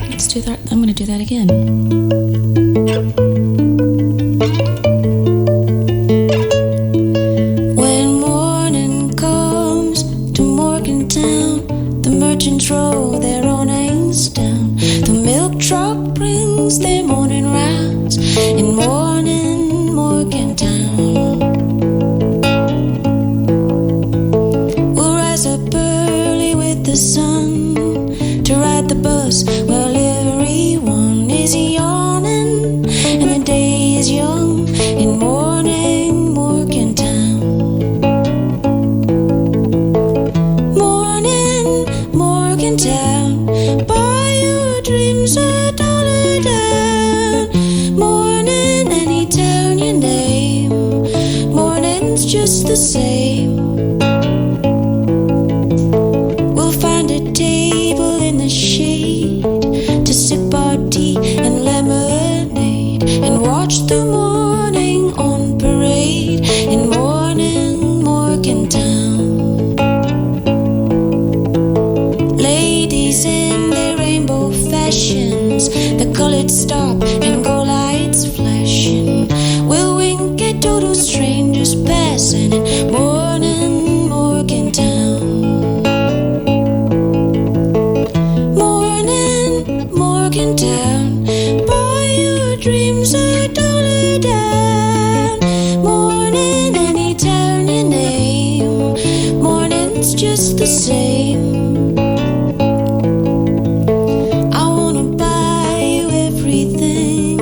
Let's do that. I'm going to do that again. When morning comes to Morgantown, the merchants roll their awnings down. The milk truck brings their morning rounds in morning Morgantown. We'll rise up early with the sun to ride the bus while everyone is yawning and the day is young in morning Morgantown. Morning Morgantown, buy your dreams $1 down. Morning, any town you name, morning's just the same. We'll find a table in the shade to sip our tea and lemonade and watch the morning on parade in morning Morgantown. Ladies in their rainbow fashions, the colored stop and go lights flashing. We'll wink at total strangers passing in morning Morgantown. Morning Morgantown, buy your dreams $1 down. Morning, any town you name, morning's just the same. I wanna buy you everything,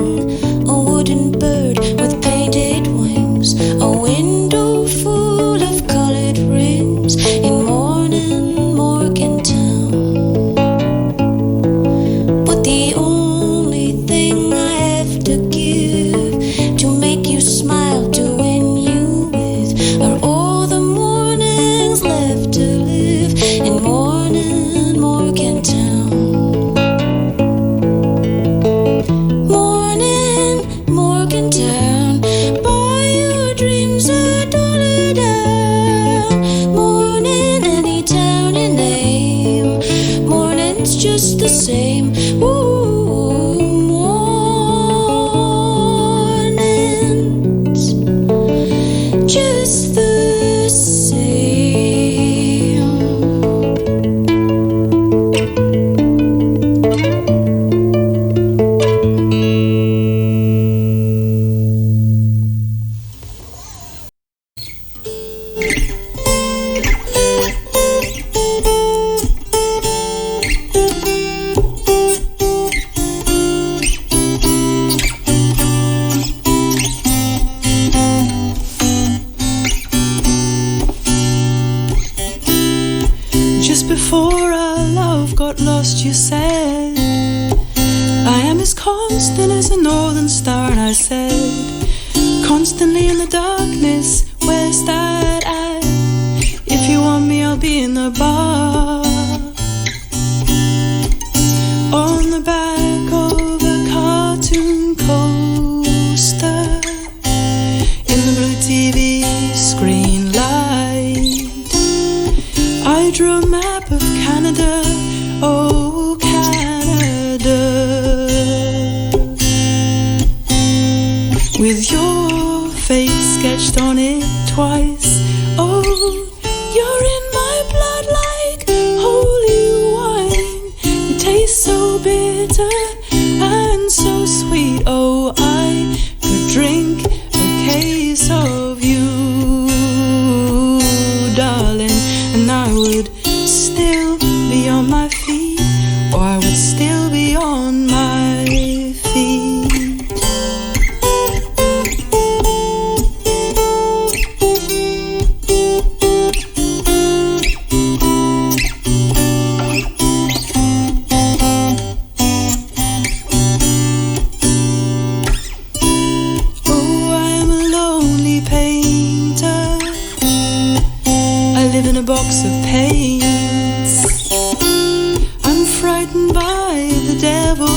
a wooden bird with painted wings, a window full of colored rings in morning Morgantown. But the only thing I have to give to make you smile, to win you with, are all the mornings left to live in morning Morgantown. Morning Morgantown, buy your dreams $1 down. Morning, any town you name, morning's just the same. Ooh, morning's just the same. Just before our love got lost, you said, I am as constant as a northern star. And I said, constantly in the darkness, where's that at? If you want me, I'll be in the bar, on the back of a cartoon coaster, in the blue TV screen light. I drew a map of Canada, oh Canada, with your face sketched on it twice. Oh, you're in my blood like holy wine. You taste so bitter and so sweet. Oh, I could drink a case of you, darling, and I would still be on my feet, or I would still be on my feet. Oh, I am a lonely painter. I live in a box of paints. I'm frightened by the devil,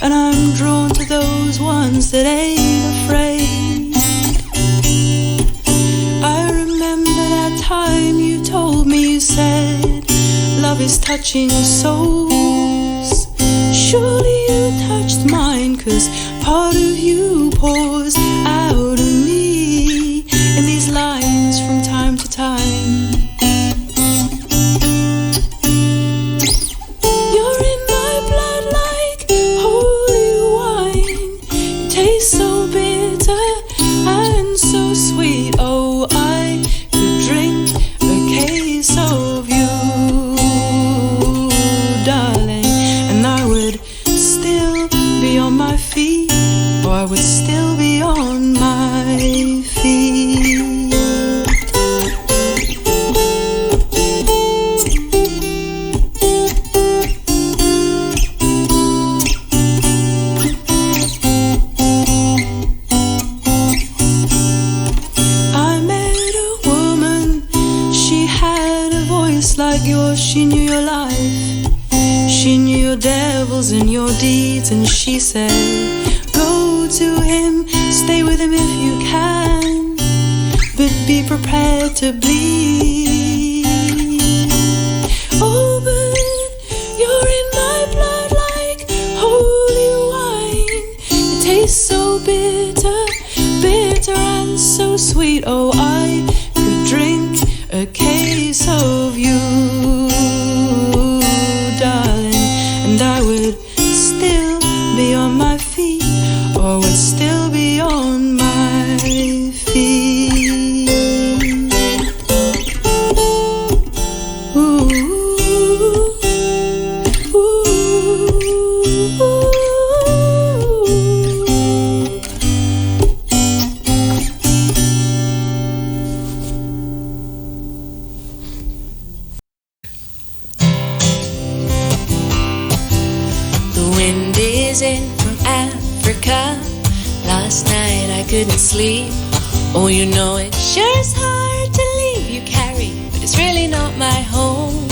and I'm drawn to those ones that ain't afraid. I remember that time you told me, you said, love love is touching souls. Surely you touched mine, 'cause part of you pours out of me in these lines from time to time. You're in my blood like holy wine. It tastes so bitter and so sweet. Oh, I could drink a case of you, darling, and I would still be on my feet, or I would still be on my feet. I met a woman, she had a voice like yours, she knew your life. She knew your devils and your deeds, and she said, go to him, stay with him if you can, but be prepared to bleed. Oh, but you're in my blood like holy wine. It tastes so bitter, bitter and so sweet. Oh, I could drink a case of you, darling, and I would still be on my feet, or would still be on my feet. Ooh, ooh, ooh. The wind is in from Africa. Last night I couldn't sleep. Oh, you know it sure is hard to leave you, Carey, but it's really not my home.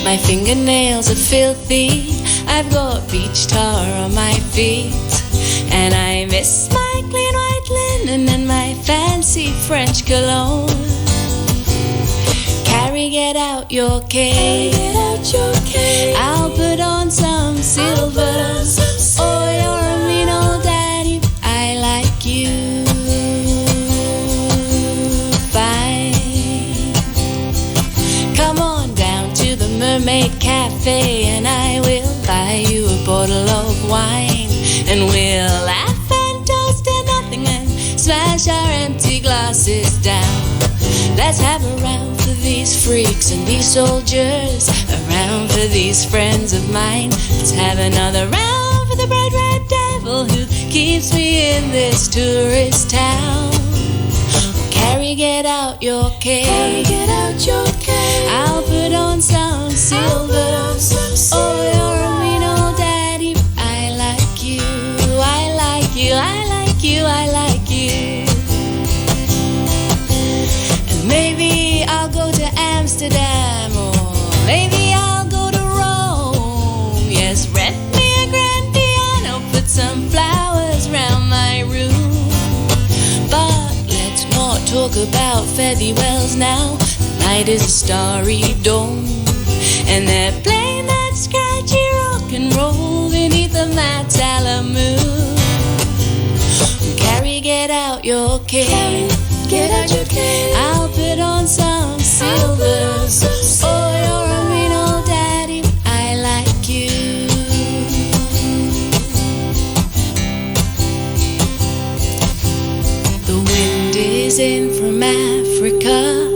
My fingernails are filthy, I've got beach tar on my feet, and I miss my clean white linen and my fancy French cologne. Carey, get out your cane. I'll put on some silver. Oh, you're a mean old daddy, I like you fine. Come on down to the Mermaid Cafe, and I will buy you a bottle of wine, and we'll laugh and toast to nothing and smash our empty glasses down. Let's have a round for these freaks and these soldiers, a round for these friends of mine. Let's have another round for the bright red devil who keeps me in this tourist town. Carey, get out your cane. I'll put on some silver. Oh, you're a mean old daddy, I like you, I like you, I like you, I like you. And maybe I'll go to Amsterdam, or maybe I'll go to Rome. Yes, rent me a grand piano, put some flowers round my room. But let's not talk about Fethy Wells now. The night is a starry dome, and they're playing that scratchy rock and roll beneath the Matala moon. Carey, get out your cane. I'll put on some silver. Oh, you're a mean old daddy, I like you. The wind is in from Africa.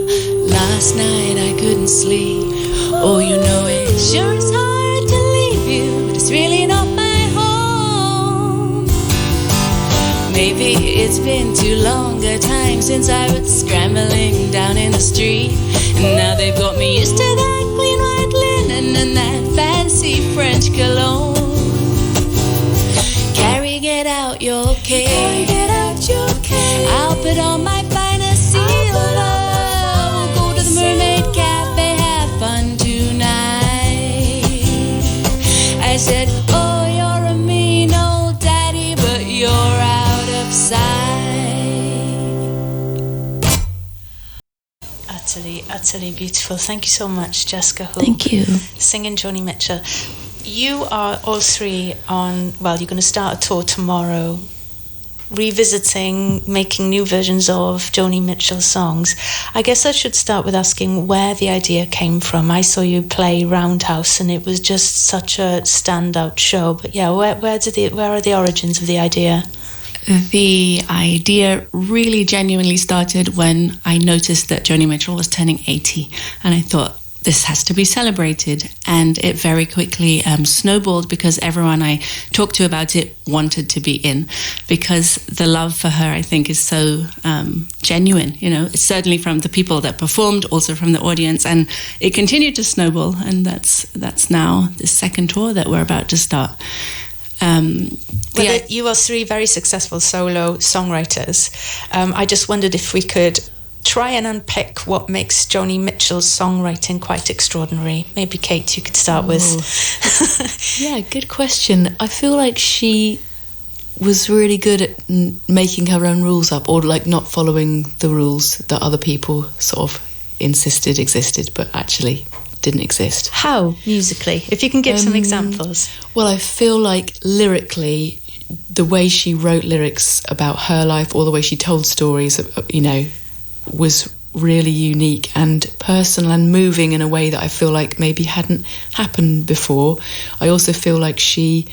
Last night I couldn't sleep. Oh, you know it sure is hard to leave you, but it's really not my home. Maybe it's been too long a time since I was scrambling down in the street, and now they've got me used to that clean white linen and that fancy French cologne. Carey, get out your cane. I'll put on my finest silver. We'll go to the Mermaid Cafe, have fun tonight. I said, oh, you're a mean old daddy, but you're out of sight. utterly, utterly beautiful. Thank you so much, Jesca. Thank you. Singing Joni Mitchell. You are all three on, well, you're going to start a tour tomorrow, revisiting, making new versions of Joni Mitchell songs. I guess I should start with asking where the idea came from. I saw you play Roundhouse and it was just such a standout show. But yeah, where are the origins of the idea? The idea really genuinely started when I noticed that Joni Mitchell was turning 80, and I thought, this has to be celebrated. And it very quickly snowballed because everyone I talked to about it wanted to be in, because the love for her, I think, is so genuine. You know, it's certainly from the people that performed, also from the audience, and it continued to snowball. And that's now the second tour that we're about to start. You are three very successful solo songwriters. I just wondered if we could try and unpick what makes Joni Mitchell's songwriting quite extraordinary. Maybe Kate, you could start with. Yeah, good question. I feel like she was really good at making her own rules up, or like not following the rules that other people sort of insisted existed, but actually didn't exist. How, musically? If you can give some examples. Well, I feel like lyrically, the way she wrote lyrics about her life, or the way she told stories, you know, was really unique and personal and moving in a way that I feel like maybe hadn't happened before. I also feel like she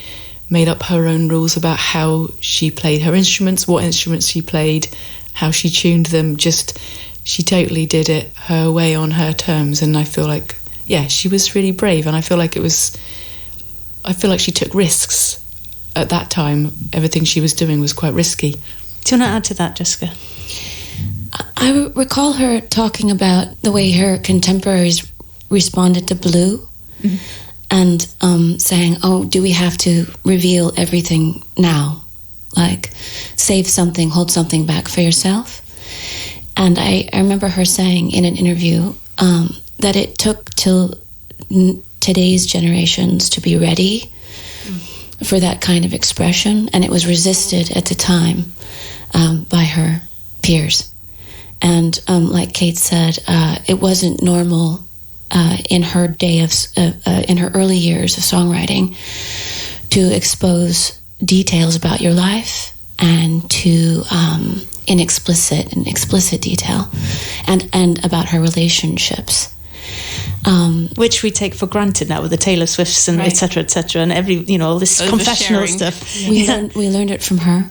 made up her own rules about how she played her instruments, what instruments she played, how she tuned them. Just, she totally did it her way on her terms. And I feel like, yeah, she was really brave. And I feel like she took risks at that time. Everything she was doing was quite risky. Do you want to add to that, Jessica? I recall her talking about the way her contemporaries responded to Blue, and saying, oh, do we have to reveal everything now? Like, save something, hold something back for yourself? And I remember her saying in an interview that it took till today's generations to be ready for that kind of expression, and it was resisted at the time by her peers. And like Kate said, it wasn't normal in her in her early years of songwriting to expose details about your life and to in explicit detail, and about her relationships. Which we take for granted now with the Taylor Swifts and right. et cetera, and all this confessional stuff. Yeah. We learned it from her,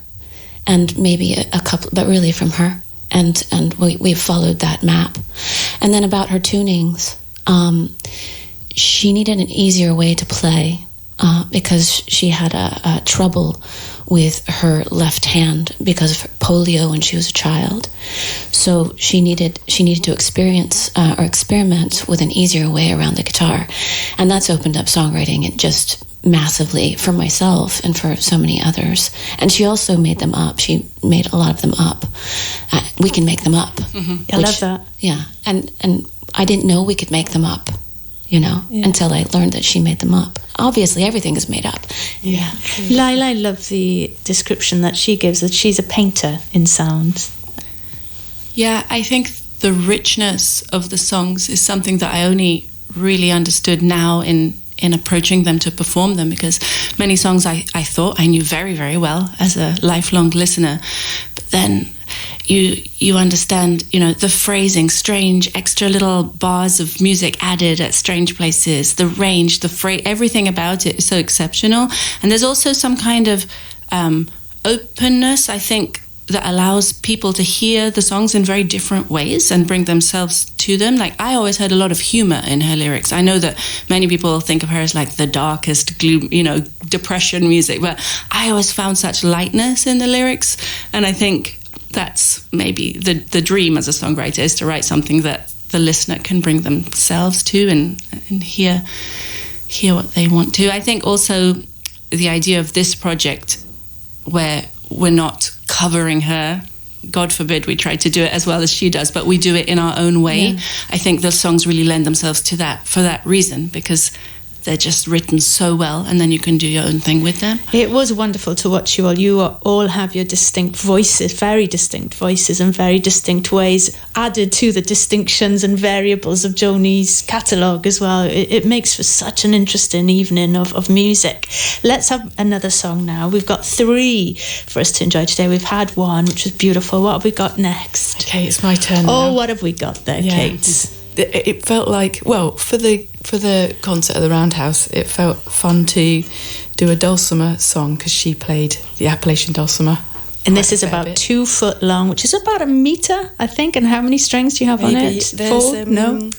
and maybe a couple, but really from her. And we followed that map. And then about her tunings, she needed an easier way to play because she had a trouble with her left hand because of polio when she was a child. So she needed to experience or experiment with an easier way around the guitar, and that's opened up songwriting and just massively for myself and for so many others. And she also made them up. She made a lot of them up. We can make them up. I love that. Yeah, and I didn't know we could make them up, until I learned that she made them up. Obviously, everything is made up. Yeah. Lail, I love the description that she gives, that she's a painter in sound. Yeah, I think the richness of the songs is something that I only really understood now in approaching them to perform them, because many songs I thought I knew very, very well as a lifelong listener. But then you understand, the phrasing, strange extra little bars of music added at strange places, the range, the phrase, everything about it is so exceptional. And there's also some kind of openness, I think, that allows people to hear the songs in very different ways and bring themselves to them. Like, I always heard a lot of humor in her lyrics. I know that many people think of her as like the darkest gloom, depression music, but I always found such lightness in the lyrics. And I think that's maybe the dream as a songwriter, is to write something that the listener can bring themselves to and hear what they want to. I think also the idea of this project where we're not covering her, God forbid we try to do it as well as she does, but we do it in our own way. I think those songs really lend themselves to that for that reason, because they're just written so well, and then you can do your own thing with them. It was wonderful to watch you all. You all have your distinct voices, very distinct voices and very distinct ways added to the distinctions and variables of Joni's catalogue as well. It makes for such an interesting evening of music. Let's have another song now. We've got 3 for us to enjoy today. We've had one, which was beautiful. What have we got next? Okay, it's my turn now. Oh, what have we got there, Kate? It felt like, well, for the concert at the Roundhouse, it felt fun to do a dulcimer song because she played the Appalachian dulcimer. And this is about 2 foot long, which is about a metre, I think. And how many strings do you have on it? 4? No?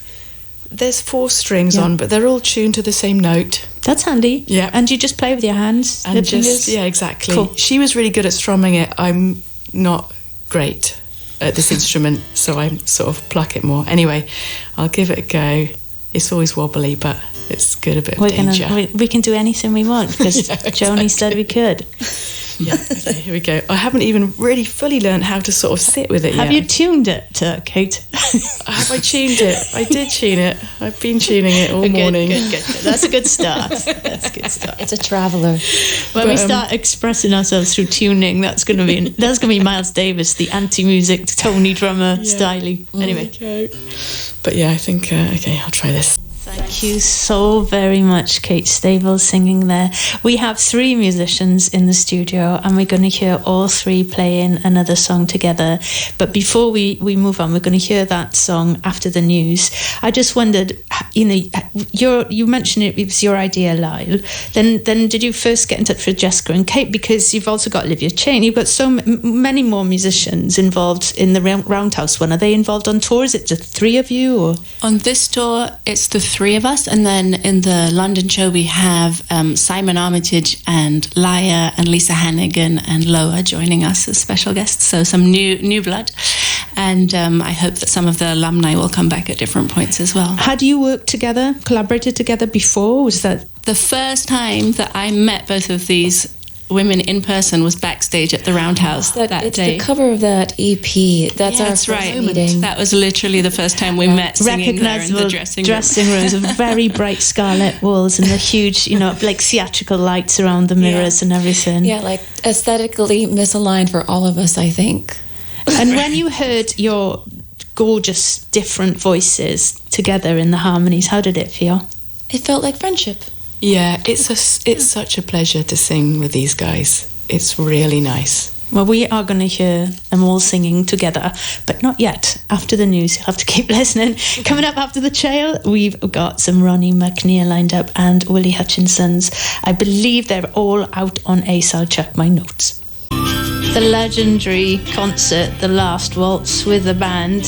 There's 4 strings on, but they're all tuned to the same note. That's handy. Yeah. And you just play with your hands? And just, yeah, exactly. Cool. She was really good at strumming it. I'm not great at this instrument, so I sort of pluck it more. Anyway, I'll give it a go. It's always wobbly, but it's good, a bit of danger. We can do anything we want because Joni said we could. Yeah, okay, here we go. I haven't even really fully learned how to sort of sit with it yet. Have you tuned it, Kate? Have I tuned it? I did tune it. Be tuning it all morning. Good. That's a good start. It's a traveller. When we start expressing ourselves through tuning, that's going to be Miles Davis, the anti-music Tony drummer styly. Anyway. Okay. But yeah, I think, okay, I'll try this. Thank you so very much, Kate Stables, singing there. We have 3 musicians in the studio and we're going to hear all 3 playing another song together. But before we move on, we're going to hear that song after the news. I just wondered, you mentioned it was your idea, Lail. Then did you first get in touch with Jesca and Kate? Because you've also got Olivia Chain. You've got so many more musicians involved in the Roundhouse one. Are they involved on tour? Is it just 3 of you? Or On this tour, it's the 3 of us, and then in the London show we have Simon Armitage and Laia and Lisa Hannigan and Loa joining us as special guests, so some new blood, and I hope that some of the alumni will come back at different points as well. had you worked together, collaborated together before? Was that The first time that I met both of these women in person was backstage at the Roundhouse that It's day. the cover of that EP. That's our That's first right. meeting. That was literally the first time we met, singing there in the recognisable dressing room. rooms of very bright scarlet walls and the huge, like theatrical lights around the mirrors and everything. Yeah, like aesthetically misaligned for all of us, I think. And when you heard your gorgeous different voices together in the harmonies, how did it feel? It felt like friendship. Yeah, it's such a pleasure to sing with these guys. It's really nice. Well, we are going to hear them all singing together, but not yet. After the news, you'll have to keep listening. Coming up after the trail, we've got some Ronnie McNeil lined up and Willie Hutchinson's. I believe they're all out on Ace. I'll check my notes. The legendary concert, The Last Waltz with the band.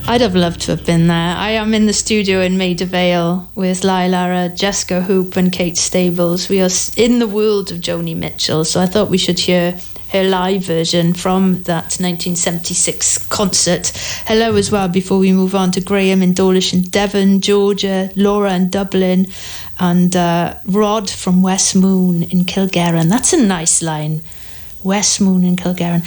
I'd have loved to have been there. I am in the studio in Maida Vale with Lail, Arad, Jesca Hoop and Kate Stables. We are in the world of Joni Mitchell, so I thought we should hear her live version from that 1976 concert. Hello as well before we move on to Graham in Dawlish in Devon, Georgia, Laura in Dublin and Rod from West Moon in Kilgarran. That's a nice line. West Moon in Kilgarran.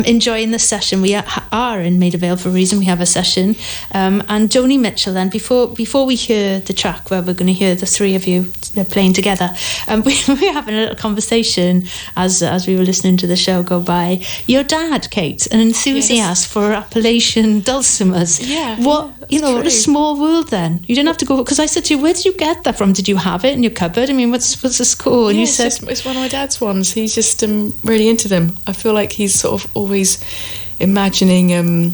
Enjoying the session. We are in Maida Vale for a reason. We have a session. And Joni Mitchell then, before we hear the track where we're going to hear the 3 of you playing together, we're having a little conversation as we were listening to the show go by. Your dad, Kate, an enthusiast for Appalachian dulcimers. Yeah. What a small world then. You didn't have to go, because I said to you, where did you get that from? Did you have it in your cupboard? I mean, what's the score? And you said it's one of my dad's ones. He's just really into them. I feel like he's sort of always imagining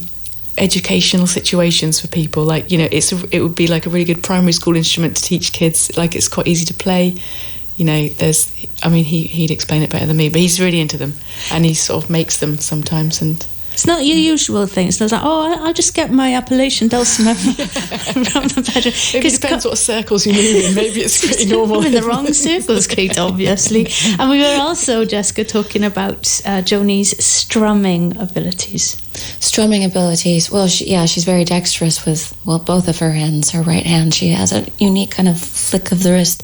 educational situations for people. Like, it would be like a really good primary school instrument to teach kids. Like, it's quite easy to play. He'd explain it better than me, but he's really into them and he sort of makes them sometimes. And it's not your usual thing. It's not like, I'll just get my Appalachian dulcimer from the bedroom. It depends what circles you move in. Maybe it's pretty normal. I'm in the wrong circles, Kate, obviously. And we were also, Jesca, talking about Joni's strumming abilities. Strumming abilities. Well, she's very dexterous with, both of her hands. Her right hand, she has a unique kind of flick of the wrist.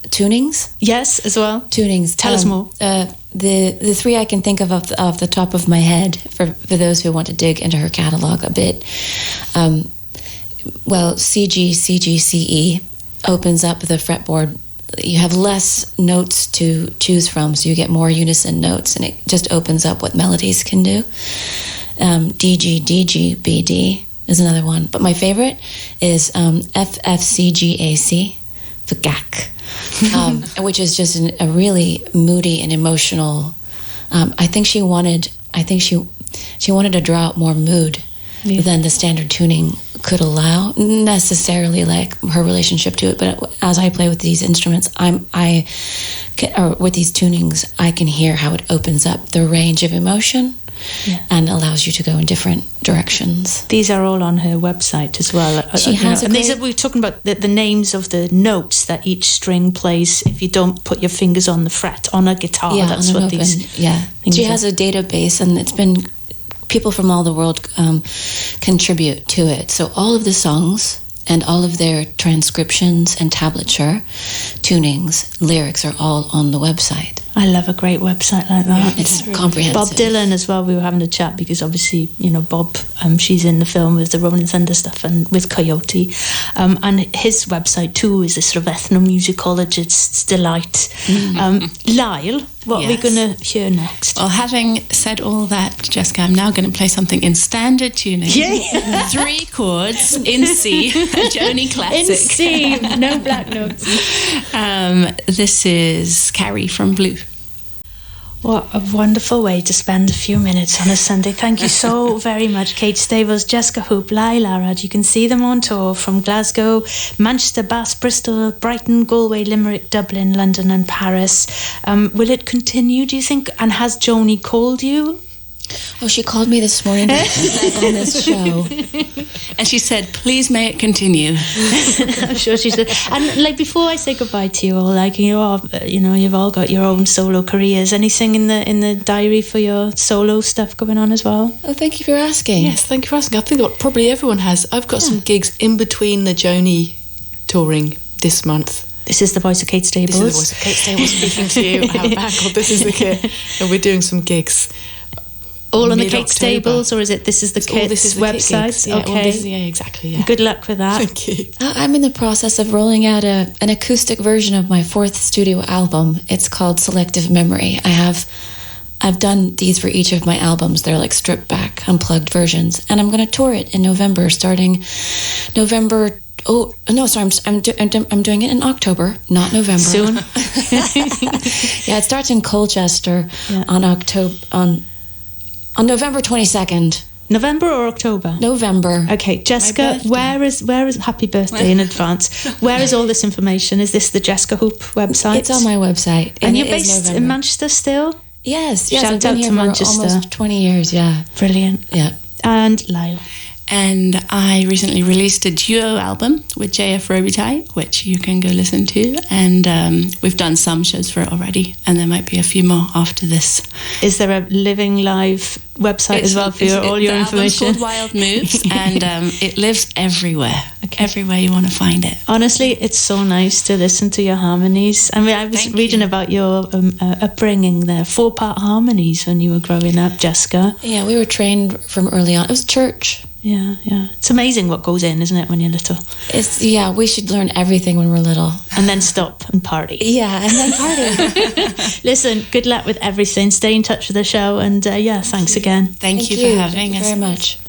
Tunings? Yes, as well. Tunings. Tell us more. The 3 I can think of off the top of my head for those who want to dig into her catalog a bit. C, G, C, E opens up the fretboard. You have less notes to choose from, so you get more unison notes, and it just opens up what melodies can do. D, G, D, G, B, D is another one. But my favorite is F, F, C, G, A, C, the GAC, which is just a really moody and emotional. I think she wanted to draw out more mood than the standard tuning could allow, necessarily like her relationship to it. But as I play with these instruments, with these tunings, I can hear how it opens up the range of emotion and allows you to go in different directions. These are all on her website as well. She has and these are, we're talking about the names of the notes that each string plays if you don't put your fingers on the fret on a guitar. That's what these things She has a database, and it's been people from all the world contribute to it. So all of the songs and all of their transcriptions and tablature, tunings, lyrics are all on the website. I love a great website like that. It's comprehensive. Bob Dylan as well, we were having a chat because obviously, Bob, she's in the film with the Rolling Thunder stuff and with Coyote. And his website too is a sort of ethnomusicologist's delight. Lail, what are we going to hear next? Well, having said all that, Jesca, I'm now going to play something in standard tuning. Yeah. 3 chords in C, a Joni classic. In C, no black notes. This is Carey from Blue. What a wonderful way to spend a few minutes on a Sunday. Thank you so very much, Kate Stables, Jesca Hoop, Lail, Arad. You can see them on tour from Glasgow, Manchester, Bath, Bristol, Brighton, Galway, Limerick, Dublin, London and Paris. Will it continue, do you think? And has Joni called you? Oh, she called me this morning to be on this show. And she said, please may it continue. I'm sure she did. And before I say goodbye to you all, you've all got your own solo careers. Anything in the diary for your solo stuff going on as well? Oh, thank you for asking. Yes, thank you for asking. I think what probably everyone has. I've got some gigs in between the Joni touring this month. This is the voice of Kate Stables. This is the voice of Kate Stables speaking to you. I'm back on This Is the Kit, and we're doing some gigs. All on the Kate Stables, or is it This Is the Kit's website? Yeah, okay, exactly. Yeah. Good luck with that. Thank you. I'm in the process of rolling out an acoustic version of my 4th studio album. It's called Selective Memory. I've done these for each of my albums. They're like stripped back, unplugged versions, and I'm going to tour it in November, starting November. Oh no! Sorry, I'm doing it in October, not November. Soon. Yeah, it starts in Colchester on November 22nd. November or October? November. Okay, Jesca, where is happy birthday in advance? Where is all this information? Is this the Jesca Hoop website? It's on my website. And you're based in Manchester still? Yes. Shout I've been out here to for Manchester. almost 20 years, yeah. Brilliant. Yeah. And Lail. And I recently released a duo album with JF Robitaille, which you can go listen to. And we've done some shows for it already, and there might be a few more after this. Is there a living live website as well for all your information? It's called Wild Moves, and it lives everywhere. Everywhere you want to find it. Honestly, it's so nice to listen to your harmonies. I mean, I was reading about your upbringing there. 4-part harmonies when you were growing up, Jesca. Yeah, we were trained from early on. It was church. Yeah. It's amazing what goes in, isn't it, when you're little? We should learn everything when we're little. And then stop and party. Yeah, and then party. Listen, good luck with everything. Stay in touch with the show, and thanks again. Thank you for having us. Thank you very much.